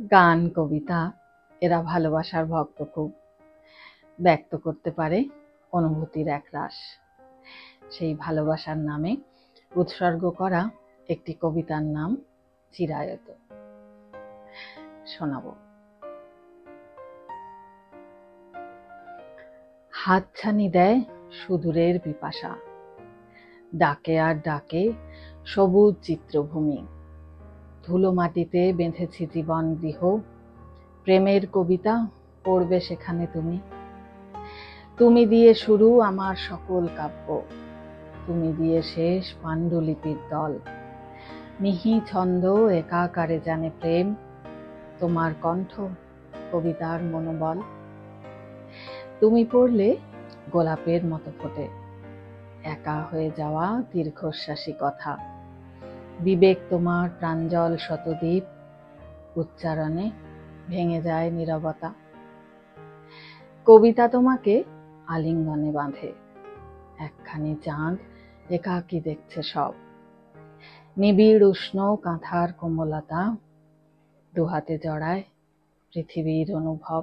গান, কবিতা এরা ভালোবাসার ভক্ত খুব, ব্যক্ত করতে পারে অনুভূতির একরাশ। সেই ভালোবাসার নামে উৎসর্গ করা একটি কবিতার নাম চিরায়ত। শোনাবো। হাতছানি দেয় সুদূরের পিপাসা, ডাকে আর ডাকে সবুজ চিত্রভূমি। ধুলো মাটিতে বেঁধেছি জীবন গৃহ, প্রেমের কবিতা পড়বে সেখানে তুমি। তুমি দিয়ে শুরু আমার সকল কাব্য, তুমি দিয়ে শেষ পাণ্ডুলিপির দল। মিহি ছন্দ একাকারে জানে প্রেম, তোমার কণ্ঠ কবিতার মনোবল। তুমি পড়লে গোলাপের মতো ফোটে একা হয়ে যাওয়া দীর্ঘশ্বাসী কথা। বিবেক তোমার প্রাঞ্জল শতদ্বীপ, উচ্চারণে ভেঙে যায় নীরবতা। কবিতা তোমাকে আলিঙ্গনে বাঁধে, একখানি চাঁদ একাকী দেখছে সব। নিবিড় উষ্ণ কাঁথার কোমলতা, দুহাতে জড়ায় পৃথিবীর অনুভব।